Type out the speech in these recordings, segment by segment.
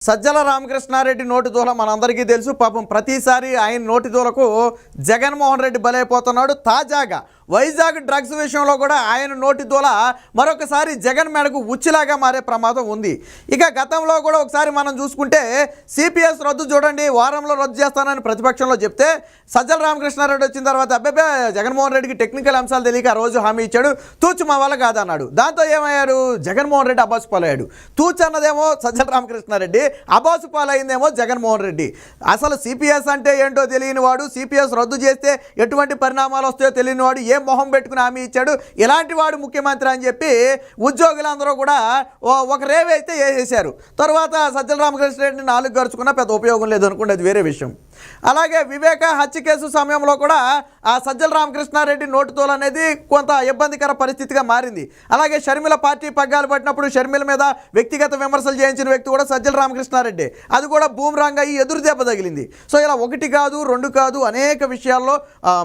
సజ్జల రామకృష్ణారెడ్డి నోటి దూల మనందరికీ తెలుసు. పాపం ప్రతిసారి ఆయన నోటి దూలకు జగన్మోహన్ రెడ్డి బలైపోతున్నాడు. తాజాగా వైజాగ్ డ్రగ్స్ విషయంలో కూడా ఆయన నోటి దూల మరొకసారి జగన్ మేడకు ఉచ్చిలాగా మారే ప్రమాదం ఉంది. ఇక గతంలో కూడా ఒకసారి మనం చూసుకుంటే సిపిఎస్ రద్దు చూడండి, వారంలో రద్దు చేస్తానని ప్రతిపక్షంలో చెప్తే సజ్జల రామకృష్ణారెడ్డి వచ్చిన తర్వాత అబ్బాబే జగన్మోహన్ రెడ్డికి టెక్నికల్ అంశాలు తెలియక ఆ రోజు హామీ ఇచ్చాడు, తూచు మా వల్ల కాదన్నాడు. దాంతో ఏమయ్యారు, జగన్మోహన్ రెడ్డి అబాసు పాలయ్యాడు. తూచు అన్నదేమో సజ్జల రామకృష్ణారెడ్డి, అబాసు పాలైందేమో జగన్మోహన్ రెడ్డి. అసలు సిపిఎస్ అంటే ఏంటో తెలియని వాడు, సిపిఎస్ రద్దు చేస్తే ఎటువంటి పరిణామాలు వస్తాయో తెలియని వాడు ఏ మొహం పెట్టుకుని హామీ ఇచ్చాడు, ఇలాంటి వాడు ముఖ్యమంత్రి అని చెప్పి ఉద్యోగులందరూ కూడా ఒక రేవ్ అయితే వేసేశారు. తర్వాత సజ్జల రామకృష్ణారెడ్డిని నాలుగు గరుచుకున్నా పెద్ద ఉపయోగం లేదు అనుకోండి, అది వేరే విషయం. అలాగే వివేక హత్య కేసు సమయంలో కూడా ఆ సజ్జల రామకృష్ణారెడ్డి నోటుతోలు అనేది కొంత ఇబ్బందికర పరిస్థితిగా మారింది. అలాగే షర్మిల పార్టీ పగ్గాలు పట్టినప్పుడు షర్మిల మీద వ్యక్తిగత విమర్శలు చేయించిన వ్యక్తి కూడా సజ్జల రామకృష్ణారెడ్డి, అది కూడా బూమరాంగ్ అయ్యి ఎదురు దెబ్బ తగిలింది. సో ఇలా ఒకటి కాదు రెండు కాదు అనేక విషయాల్లో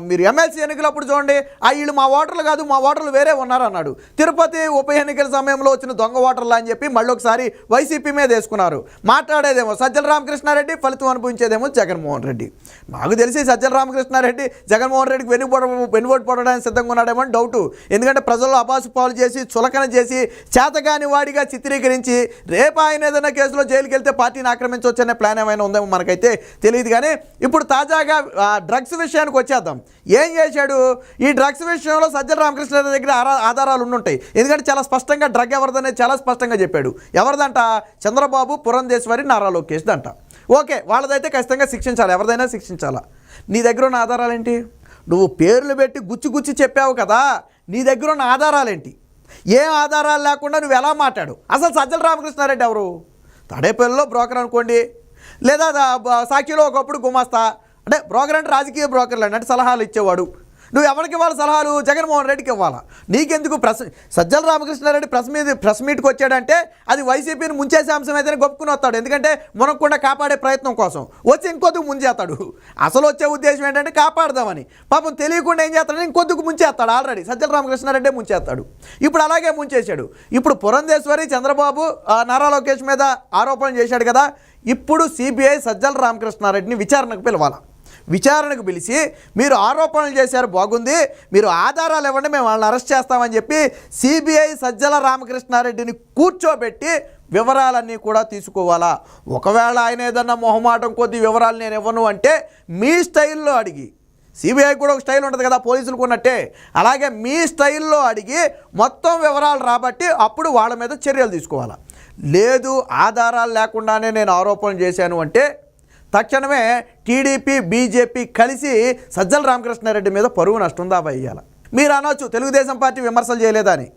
మీరు ఎమ్మెల్సీ ఎన్నికలప్పుడు చూడండి, వీళ్ళు మా ఓటర్లు కాదు, మా ఓటర్లు వేరే ఉన్నారు అన్నాడు. తిరుపతి ఉప ఎన్నికల సమయంలో వచ్చిన దొంగ ఓటర్లు అని చెప్పి మళ్ళీ ఒకసారి వైసీపీ మీద వేసుకున్నారు. మాట్లాడేదేమో సజ్జల రామకృష్ణారెడ్డి, ఫలితం అనుభవించేదేమో జగన్మోహన్ రెడ్డి. నాకు తెలిసి సజ్జల రామకృష్ణారెడ్డి జగన్మోహన్ రెడ్డికి వెన్నుపోటు పడడానికి సిద్ధంగా ఉన్నాడేమో అని డౌటు. ఎందుకంటే ప్రజల్లో అబాసు పాలు చేసి చులకన చేసి చేతగాని వాడిగా చిత్రీకరించి రేపు ఆయన ఏదైనా కేసులో జైలుకి వెళ్తే పార్టీని ఆక్రమించవచ్చనే ప్లాన్ ఏమైనా ఉందేమో మనకైతే తెలియదు. కానీ ఇప్పుడు తాజాగా డ్రగ్స్ విషయానికి వచ్చేద్దాం. ఏం చేశాడు, ఈ డ్రగ్స్ విషయంలో సజ్జల రామకృష్ణారెడ్డి దగ్గర ఆధారాలు ఉండుంటాయి. ఎందుకంటే చాలా స్పష్టంగా డ్రగ్ ఎవరిదనేది చాలా స్పష్టంగా చెప్పాడు. ఎవరిదంట, చంద్రబాబు, పురంధేశ్వరి, నారా లోకేష్ దంట. ఓకే, వాళ్ళదైతే ఖచ్చితంగా శిక్షించాలి, ఎవరిదైనా శిక్షించాలా. నీ దగ్గర ఉన్న ఆధారాలేంటి? నువ్వు పేర్లు పెట్టి గుచ్చి చెప్పావు కదా, నీ దగ్గర ఉన్న ఆధారాలేంటి? ఏం ఆధారాలు లేకుండా నువ్వు ఎలా మాట్లాడు? అసలు సజ్జల రామకృష్ణారెడ్డి ఎవరు? తాడేపల్లిలో బ్రోకర్ అనుకోండి, లేదా సాక్షిలో ఒకప్పుడు గుమాస్తా. అంటే బ్రోకర్ అంటే రాజకీయ బ్రోకర్లు అంటే సలహాలు ఇచ్చేవాడు. నువ్వు ఎవరికి ఇవ్వాలి సలహాలు? జగన్మోహన్ రెడ్డికి ఇవ్వాలా. నీకెందుకు సజ్జల రామకృష్ణారెడ్డి ప్రెస్ మీట్కి వచ్చాడంటే అది వైసీపీని ముంచేసే అంశం అయితేనే గొప్పుకుని వస్తాడు. ఎందుకంటే మునక్కుండా కాపాడే ప్రయత్నం కోసం వచ్చి ఇంకొద్దుకు ముంచేస్తాడు. అసలు వచ్చే ఉద్దేశం ఏంటంటే కాపాడదామని. పాపం తెలియకుండా ఏం చేస్తాడు, ఇంకొద్దుకు ముంచేస్తాడు. ఆల్రెడీ సజ్జల రామకృష్ణారెడ్డి ముంచేస్తాడు. ఇప్పుడు అలాగే ముంచేశాడు. ఇప్పుడు పురంధేశ్వరి, చంద్రబాబు, నారా లోకేష్ మీద ఆరోపణలు చేశాడు కదా. ఇప్పుడు సిబిఐ సజ్జల రామకృష్ణారెడ్డిని విచారణకు పిలవాలి. విచారణకు పిలిచి మీరు ఆరోపణలు చేశారు, బాగుంది, మీరు ఆధారాలు ఇవ్వండి, మేము వాళ్ళని అరెస్ట్ చేస్తామని చెప్పి సిబిఐ సజ్జల రామకృష్ణారెడ్డిని కూర్చోబెట్టి వివరాలన్నీ కూడా తీసుకోవాలా. ఒకవేళ ఆయన ఏదన్నా మొహమాటం కొద్ది వివరాలు నేను ఇవ్వను అంటే మీ స్టైల్లో అడిగి, సిబిఐ కూడా ఒక స్టైల్ ఉంటుంది కదా పోలీసులకు ఉన్నట్టే, అలాగే మీ స్టైల్లో అడిగి మొత్తం వివరాలు రాబట్టి అప్పుడు వాళ్ళ మీద చర్యలు తీసుకోవాలా. లేదు ఆధారాలు లేకుండానే నేను ఆరోపణలు చేశాను అంటే తక్షణమే టీడీపీ, బీజేపీ కలిసి సజ్జల రామకృష్ణారెడ్డి మీద పరువు నష్టం దావా వేయాలి. మీరు అనొచ్చు తెలుగుదేశం పార్టీ విమర్శలు చేయలేదని.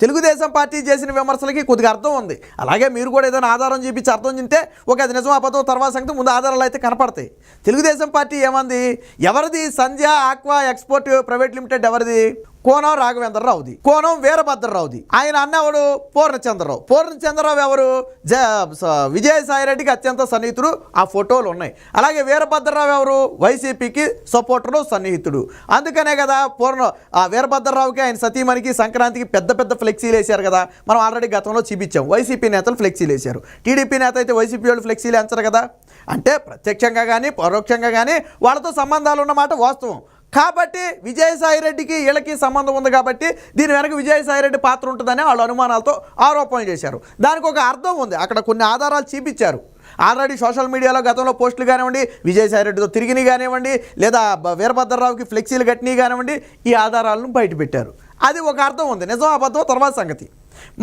తెలుగుదేశం పార్టీ చేసిన విమర్శలకి కొద్దిగా అర్థం ఉంది. అలాగే మీరు కూడా ఏదైనా ఆధారం చూపించి అర్థం చెందితే ఒక అది నిజం అబద్ధం తర్వాత సంగతి, ముందు ఆధారాలు అయితే కనపడతాయి. తెలుగుదేశం పార్టీ ఏమంది, ఎవరిది సంధ్య ఆక్వా ఎక్స్పోర్ట్ ప్రైవేట్ లిమిటెడ్ ఎవరిది? కోనం రాఘవేంద్రరావుది, కోనం వీరభద్రరావుది. ఆయన అన్నవాడు పూర్ణచంద్రరావు. పూర్ణచంద్రరావు ఎవరు? విజయసాయిరెడ్డికి అత్యంత సన్నిహితుడు, ఆ ఫోటోలు ఉన్నాయి. అలాగే వీరభద్రరావు ఎవరు? వైసీపీకి సపోర్టరు, సన్నిహితుడు. అందుకనే కదా వీరభద్రరావుకి ఆయన సతీమణికి సంక్రాంతికి పెద్ద పెద్ద ఫ్లెక్సీలు వేశారు కదా. మనం ఆల్రెడీ గతంలో చూపించాం. వైసీపీ నేతలు ఫ్లెక్సీలు వేశారు, టీడీపీ నేత అయితే వైసీపీ వాళ్ళు ఫ్లెక్సీలు వేంచరు కదా. అంటే ప్రత్యక్షంగా కానీ పరోక్షంగా కానీ వాళ్ళతో సంబంధాలు ఉన్నమాట వాస్తవం. కాబట్టి విజయసాయిరెడ్డికి వీళ్ళకి సంబంధం ఉంది కాబట్టి దీని వెనక విజయసాయిరెడ్డి పాత్ర ఉంటుందని వాళ్ళు అనుమానాలతో ఆరోపణలు చేశారు. దానికి ఒక అర్థం ఉంది, అక్కడ కొన్ని ఆధారాలు చూపించారు. ఆల్రెడీ సోషల్ మీడియాలో గతంలో పోస్టులు కానివ్వండి, విజయసాయిరెడ్డితో తిరిగినవి కానివ్వండి, లేదా వీరభద్రరావుకి ఫ్లెక్సీలు కట్టినవి కానివ్వండి, ఈ ఆధారాలను బయటపెట్టారు. అది ఒక అర్థం ఉంది, నిజం అబద్ధం తర్వాత సంగతి.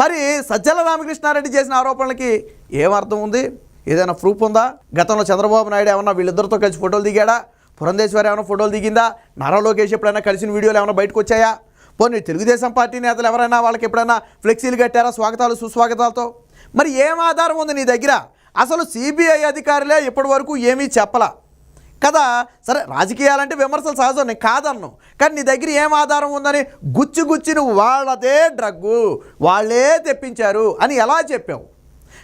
మరి సజ్జల రామకృష్ణారెడ్డి చేసిన ఆరోపణలకి ఏం అర్థం ఉంది? ఏదైనా ప్రూఫ్ ఉందా? గతంలో చంద్రబాబు నాయుడు ఏమన్నా వీళ్ళిద్దరితో కలిసి ఫోటోలు దిగాడా? పురంధేశ్వరి ఏమైనా ఫోటోలు దిగిందా? నారా లోకేష్ ఎప్పుడైనా కలిసిన వీడియోలు ఏమైనా బయటకు వచ్చాయా? పోనీ తెలుగుదేశం పార్టీ నేతలు ఎవరైనా వాళ్ళకి ఎప్పుడైనా ఫ్లెక్సీలు కట్టారా స్వాగతాలు సుస్వాగతాలతో? మరి ఏం ఆధారం ఉంది నీ దగ్గర? అసలు సిబిఐ అధికారులే ఇప్పటి వరకు ఏమీ చెప్పలా కదా. సరే రాజకీయాలంటే విమర్శలు సహజం, నేను కాదన్ను. కానీ నీ దగ్గర ఏం ఆధారం ఉందని గుచ్చి నువ్వు వాళ్ళదే డ్రగ్గు, వాళ్ళే తెప్పించారు అని ఎలా చెప్పావు?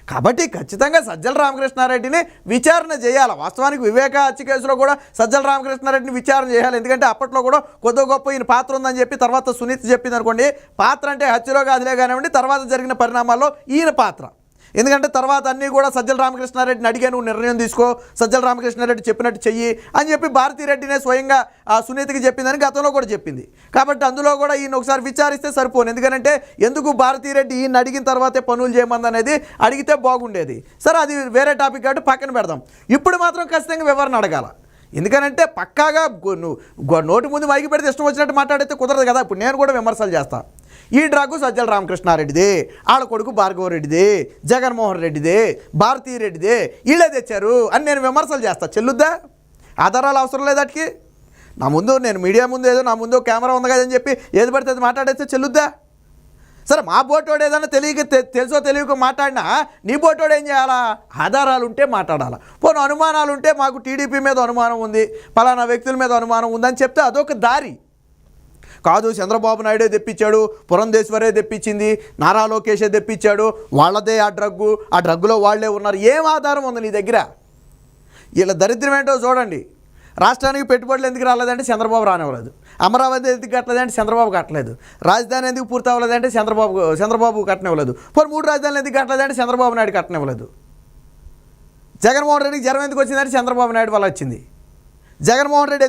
కాబట్టి ఖచ్చితంగా సజ్జల రామకృష్ణారెడ్డిని విచారణ చేయాలి. వాస్తవానికి వివేక హత్య కేసులో కూడా సజ్జల రామకృష్ణారెడ్డిని విచారణ చేయాలి. ఎందుకంటే అప్పట్లో కూడా కొద్ది గొప్ప ఈయన పాత్ర ఉందని చెప్పి తర్వాత సునీత చెప్పింది అనుకోండి. పాత్ర అంటే హత్యలో కాదులే కానివ్వండి, తర్వాత జరిగిన పరిణామాల్లో ఈయన పాత్ర. ఎందుకంటే తర్వాత అన్నీ కూడా సజ్జల రామకృష్ణారెడ్డిని అడిగా నువ్వు నిర్ణయం తీసుకో, సజ్జల రామకృష్ణారెడ్డి చెప్పినట్టు చెయ్యి అని చెప్పి భారతీరెడ్డినే స్వయంగా సునీతకి చెప్పిందని గతంలో కూడా చెప్పింది. కాబట్టి అందులో కూడా ఈయన ఒకసారి విచారిస్తే సరిపోను. ఎందుకంటే ఎందుకు భారతీరెడ్డి ఈయన అడిగిన తర్వాతే పనులు చేయమంది అనేది అడిగితే బాగుండేది. సరే, అది వేరే టాపిక్ కాబట్టి పక్కన పెడదాం. ఇప్పుడు మాత్రం ఖచ్చితంగా వివరణ అడగాల. ఎందుకనంటే పక్కాగా నోటి ముందు మైకి పెడితే ఇష్టం వచ్చినట్టు మాట్లాడితే కుదరదు కదా. ఇప్పుడు నేను కూడా విమర్శలు చేస్తాను. ఈ డ్రగ్ సజ్జల రామకృష్ణారెడ్డిదే, ఆళ్ళ కొడుకు భార్గవరెడ్డిదే, జగన్మోహన్ రెడ్డిదే, భారతీరెడ్డిదే, వీళ్ళే తెచ్చారు అని నేను విమర్శలు చేస్తా. చెల్లుద్దా? ఆధారాలు అవసరం లేదు వాటికి. నా ముందు నేను మీడియా ముందు ఏదో నా ముందు కెమెరా ఉంది కదని చెప్పి ఏది పడితే అది మాట్లాడేస్తే చెల్లుద్దా? సరే, మా బోటోడు ఏదైనా తెలుసో తెలియక మాట్లాడినా నీ బోటోడు ఏం చేయాలా? ఆధారాలు ఉంటే మాట్లాడాలా. పోను అనుమానాలు ఉంటే మాకు టీడీపీ మీద అనుమానం ఉంది, పలానా వ్యక్తుల మీద అనుమానం ఉందని చెప్తే అదొక దారి కాదు. చంద్రబాబు నాయుడే తెప్పించాడు, పురంధేశ్వరే తెప్పించింది, నారా లోకేషే తెప్పించాడు, వాళ్ళదే ఆ డ్రగ్గులో వాళ్ళే ఉన్నారు. ఏం ఆధారం ఉంది నీ దగ్గర? వీళ్ళ దరిద్రం ఏంటో చూడండి. రాష్ట్రానికి పెట్టుబడులు ఎందుకు రాలేదంటే చంద్రబాబు రానివ్వలేదు. అమరావతి ఎందుకు కట్టలేదంటే చంద్రబాబు కట్టలేదు. రాజధాని ఎందుకు పూర్తి అవ్వలేదంటే చంద్రబాబు కట్టనివ్వలేదు. పోనీ 3 రాజధానులు ఎందుకు కట్టలేదంటే చంద్రబాబు నాయుడు కట్టనివ్వలేదు. జగన్మోహన్ రెడ్డికి జ్వరం ఎందుకు వచ్చిందంటే చంద్రబాబు నాయుడు వల్ల వచ్చింది. జగన్మోహన్ రెడ్డి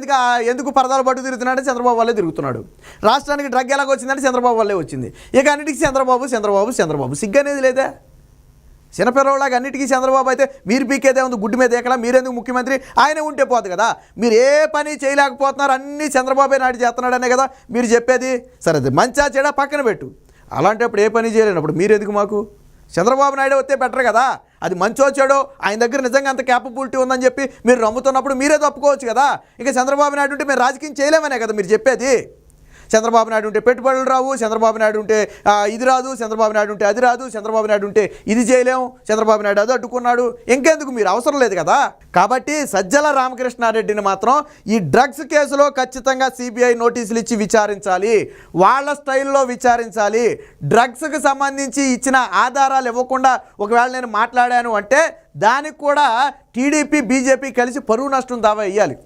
ఎందుకు పరదాలు పట్టు తిరుగుతున్నాడంటే చంద్రబాబు వల్లే తిరుగుతున్నాడు. రాష్ట్రానికి డ్రగ్ ఎలాగ వచ్చిందంటే చంద్రబాబు వల్లే వచ్చింది. ఇక అన్నిటికీ చంద్రబాబు సిగ్గనేది లేదా? చిన్నపిల్లలాగా అన్నిటికీ చంద్రబాబు అయితే మీరు పీకేదే ఉంది, గుడ్డి మీద ఎక్కడ మీరెందుకు ముఖ్యమంత్రి? ఆయన ఉంటే పోదు కదా. మీరు ఏ పని చేయలేకపోతున్నారు, అన్నీ చంద్రబాబే నాయుడు చేస్తున్నాడనే కదా మీరు చెప్పేది. సరే, అది మంచా చెడా పక్కన పెట్టు. అలాంటప్పుడు ఏ పని చేయలేనప్పుడు మీరు ఎందుకు మాకు? చంద్రబాబు నాయుడు వస్తే బెటర్ కదా. అది మంచో చెడో ఆయన దగ్గర నిజంగా అంత క్యాపబిలిటీ ఉందని చెప్పి మీరు నమ్ముతున్నప్పుడు మీరే తప్పుకోవచ్చు కదా. ఇక చంద్రబాబు నాయుడు ఉంటే మేము రాజకీయం చేయలేమనే కదా మీరు చెప్పేది. చంద్రబాబు నాయుడు ఉంటే పెట్టుబడులు రావు, చంద్రబాబు నాయుడు ఉంటే ఇది రాదు, చంద్రబాబు నాయుడు ఉంటే అది రాదు, చంద్రబాబు నాయుడు ఉంటే ఇది చేయలేము, చంద్రబాబు నాయుడు అది అడ్డుకున్నాడు. ఇంకెందుకు? మీరు అవసరం లేదు కదా. కాబట్టి సజ్జల రామకృష్ణారెడ్డిని మాత్రం ఈ డ్రగ్స్ కేసులో ఖచ్చితంగా సిబిఐ నోటీసులు ఇచ్చి విచారించాలి, వాళ్ళ స్టైల్లో విచారించాలి. డ్రగ్స్కి సంబంధించి ఇచ్చిన ఆధారాలు ఇవ్వకుండా ఒకవేళ నేను మాట్లాడాను అంటే దానికి కూడా టీడీపీ బీజేపీ కలిసి పరువు నష్టం దావా వేయాలి.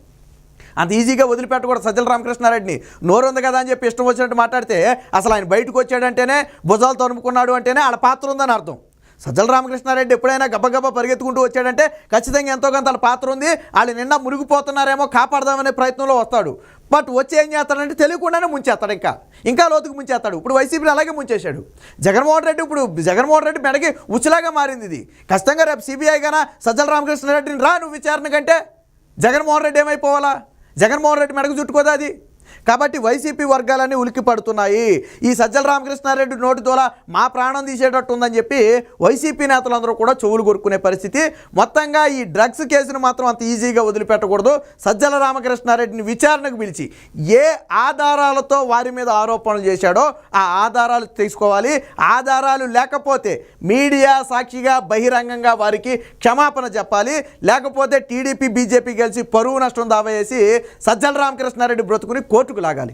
అంత ఈజీగా వదిలిపెట్టకూడదు సజ్జల రామకృష్ణారెడ్డిని. నోరు ఉంది కదా అని చెప్పి ఇష్టం వచ్చినట్టు మాట్లాడితే అసలు ఆయన బయటకు వచ్చాడంటేనే భుజాలు తరుముకున్నాడు అంటేనే వాళ్ళ పాత్ర ఉందని అర్థం. సజ్జల రామకృష్ణారెడ్డి ఎప్పుడైనా గబ్బగబ్బా పరిగెత్తుకుంటూ వచ్చాడంటే ఖచ్చితంగా ఎంతో కొంత వాళ్ళ పాత్ర ఉంది. వాళ్ళు నిన్న మునిగిపోతున్నారేమో కాపాడదామనే ప్రయత్నంలో వస్తాడు. బట్ వచ్చి ఏం చేస్తాడంటే తెలియకుండానే ముంచేస్తాడు, ఇంకా లోతుకు ముంచేస్తాడు. ఇప్పుడు వైసీపీని అలాగే ముంచేశాడు జగన్మోహన్ రెడ్డి. ఇప్పుడు జగన్మోహన్ రెడ్డి మెడకి ఉచ్చులాగా మారింది ఇది. ఖచ్చితంగా రేపు సిబిఐ గానా సజ్జల రామకృష్ణారెడ్డిని రా నువ్వు విచారణ కంటే జగన్మోహన్ రెడ్డి ఏమైపోవాలా? జగన్మోహన్ రెడ్డి మెడకు చుట్టుకోదా అది? కాబట్టి వైసీపీ వర్గాలన్నీ ఉలిక్కి పడుతున్నాయి. ఈ సజ్జల రామకృష్ణారెడ్డి నోటి తోల మా ప్రాణం తీసేటట్టు ఉందని చెప్పి వైసీపీ నేతలందరూ కూడా చెవులు కొరుక్కునే పరిస్థితి. మొత్తంగా ఈ డ్రగ్స్ కేసును మాత్రం అంత ఈజీగా వదిలిపెట్టకూడదు. సజ్జల రామకృష్ణారెడ్డిని విచారణకు పిలిచి ఏ ఆధారాలతో వారి మీద ఆరోపణలు చేశాడో ఆ ఆధారాలు తీసుకోవాలి. ఆధారాలు లేకపోతే మీడియా సాక్షిగా బహిరంగంగా వారికి క్షమాపణ చెప్పాలి. లేకపోతే టీడీపీ బీజేపీ కలిసి పరువు నష్టం దావా వేసి సజ్జల రామకృష్ణారెడ్డి బ్రతుకుని కోర్టుకు లాగాలి.